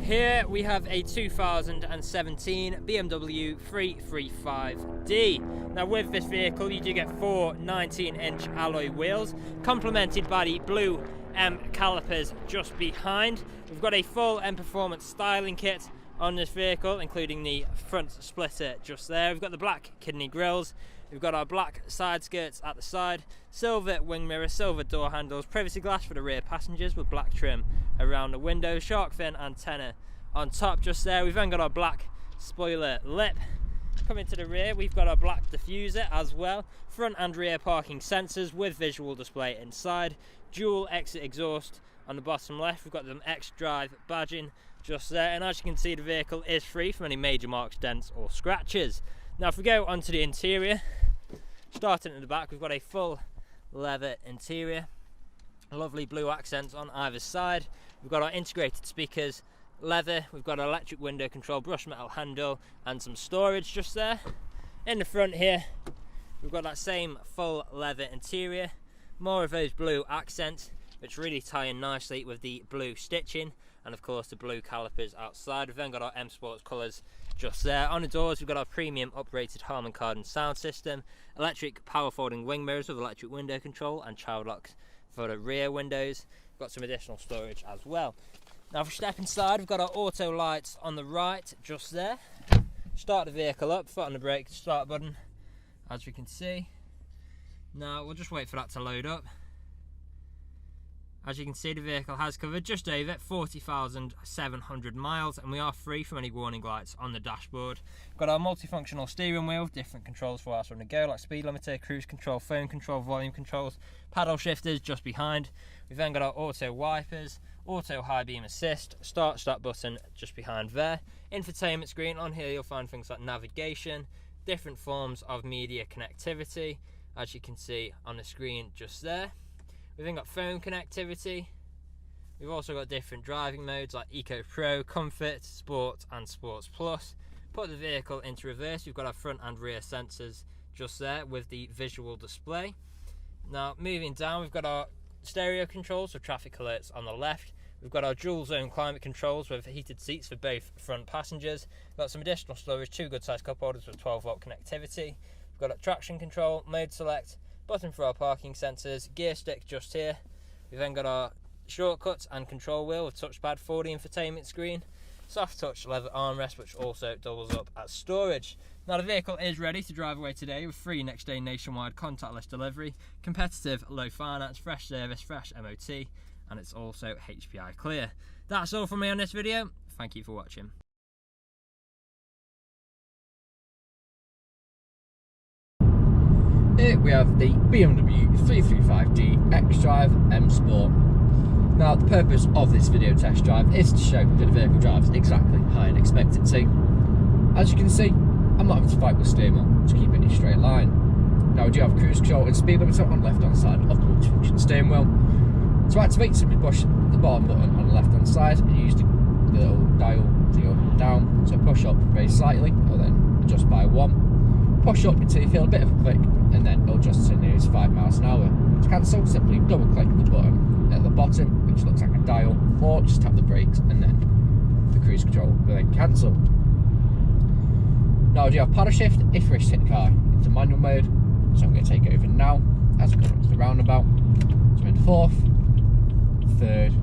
Here we have a 2017 BMW 335D. Now with this vehicle you do get four 19-inch alloy wheels, complemented by the blue M calipers just behind. We've got a full M Performance styling kit on this vehicle, including the front splitter just there. We've got the black kidney grills, we've got our black side skirts at the side, silver wing mirror, silver door handles, privacy glass for the rear passengers with black trim around the windows, shark fin antenna on top just there. We've then got our black spoiler lip. Coming to the rear, we've got our black diffuser as well, front and rear parking sensors with visual display inside, dual exit exhaust on the bottom left. We've got the XDRIVE badging just there, and as you can see the vehicle is free from any major marks, dents or scratches. Now if we go onto the interior, starting at the back, we've got a full leather interior, lovely blue accents on either side. We've got our integrated speakers, leather, we've got our electric window control, brushed metal handle and some storage just there. In the front here we've got that same full leather interior, more of those blue accents which really tie in nicely with the blue stitching, and of course the blue calipers outside. We've then got our M Sports colours just there. On the doors we've got our premium uprated Harman Kardon sound system, electric power folding wing mirrors with electric window control and child locks for the rear windows. We've got some additional storage as well. Now if we step inside, we've got our auto lights on the right just there. Start the vehicle up, foot on the brake, start button, as we can see. Now we'll just wait for that to load up. As you can see, the vehicle has covered just over 40,700 miles, and we are free from any warning lights on the dashboard. We've got our multifunctional steering wheel, different controls for us on the go, like speed limiter, cruise control, phone control, volume controls, paddle shifters just behind. We've then got our auto wipers, auto high beam assist, start stop button just behind there. Infotainment screen, on here you'll find things like navigation, different forms of media connectivity, as you can see on the screen just there. We've then got phone connectivity. We've also got different driving modes like Eco Pro, Comfort, Sport and Sports Plus. Put the vehicle into reverse, we've got our front and rear sensors just there with the visual display. Now moving down, we've got our stereo controls for traffic alerts on the left. We've got our dual zone climate controls with heated seats for both front passengers. We've got some additional storage, two good sized cup holders with 12-volt connectivity. We've got a traction control, mode select, button for our parking sensors, gear stick just here. We've then got our shortcuts and control wheel with touchpad for the infotainment screen, soft touch leather armrest which also doubles up as storage. Now the vehicle is ready to drive away today with free next day nationwide contactless delivery, competitive low finance, fresh service, fresh MOT, and it's also HPI clear. That's all from me on this video. Thank you for watching. Here we have the BMW 335D XDRIVE M Sport. Now the purpose of this video test drive is to show that the vehicle drives exactly how I'd expect it to. As you can see, I'm not having to fight with steering wheel to keep it in a straight line. Now we do have cruise control and speed limiter on the left hand side of the multifunction steering wheel. To activate, simply push the bottom button on the left hand side and use the little dial to go up and down. So push up very slightly or then adjust by 1. Push up until you feel a bit of a click and then it'll adjust to nearly 5 miles an hour. To cancel, simply double click the button at the bottom which looks like a dial, or just tap the brakes and then the cruise control will then cancel. Now I do have paddle shift if you wish to hit the car into manual mode, so I'm going to take it over now as we come up to the roundabout. So in 4th, 3rd,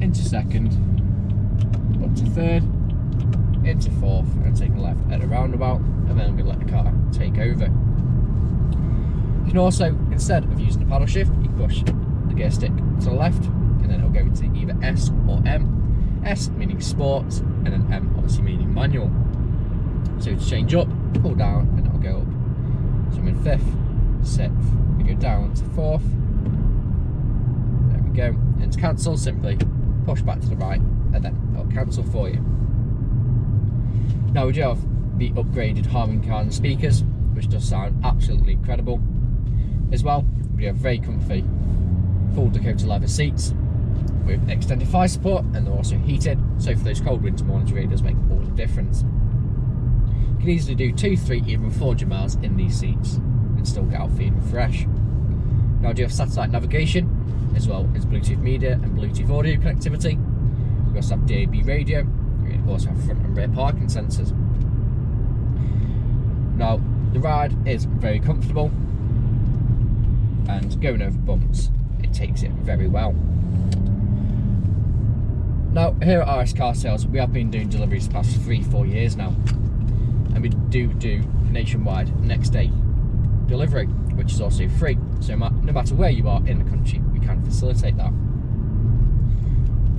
into 2nd, up to 3rd, into 4th, and taking left at a roundabout, and then I'm going to let the car take over. You can also, instead of using the paddle shift, you can push the gear stick to the left, and then it'll go into either S or M. S meaning sport, and then M obviously meaning manual. So to change up, pull down, and it'll go up. So I'm in 5th, 6th, we go down to 4th. There we go. And to cancel, simply push back to the right, and then it'll cancel for you. Now we do have the upgraded Harman Kardon speakers, which does sound absolutely incredible. As well, we have very comfy full Dakota leather seats with extended thigh support, and they're also heated, so for those cold winter mornings it really does make all the difference. You can easily do 2, 3, even 400 miles in these seats and still get out feeling fresh. Now I do have satellite navigation, as well as Bluetooth media and Bluetooth audio connectivity. We also have DAB radio. We also have front and rear parking sensors. Now the ride is very comfortable, and going over bumps, it takes it very well. Now here at RS Car Sales, we have been doing deliveries the past 3-4 years now, and we do nationwide next day delivery, which is also free. So no matter where you are in the country, we can facilitate that.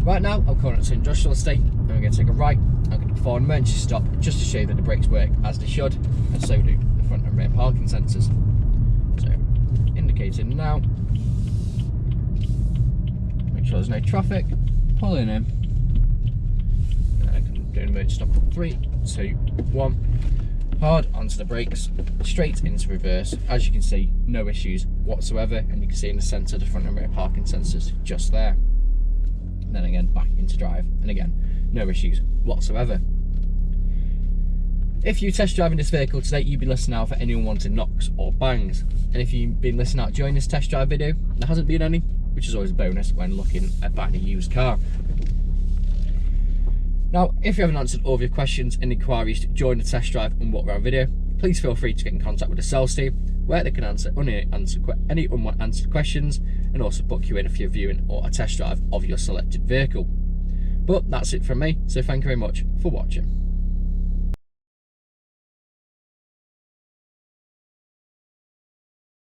Right now, I'm coming up to industrial estate, and we're going to take a right. I'm going to perform an emergency stop just to show you that the brakes work as they should, and so do the front and rear parking sensors. So, indicating now. Make sure there's no traffic. Pulling in. And I can do an emergency stop. 3, 2, 1. Hard onto the brakes, straight into reverse. As you can see, no issues whatsoever, and you can see in the centre the front and rear parking sensors just there. And then again back into drive, and again no issues whatsoever. If you test driving this vehicle today, you'd be listening out for anyone wanting knocks or bangs, and if you've been listening out during this test drive video, there hasn't been any, which is always a bonus when looking at buying a used car. Now, if you haven't answered all of your questions and inquiries during the test drive and walk around video, please feel free to get in contact with the sales team, where they can answer any unanswered questions, and also book you in if you're viewing or a test drive of your selected vehicle. But that's it from me, so thank you very much for watching.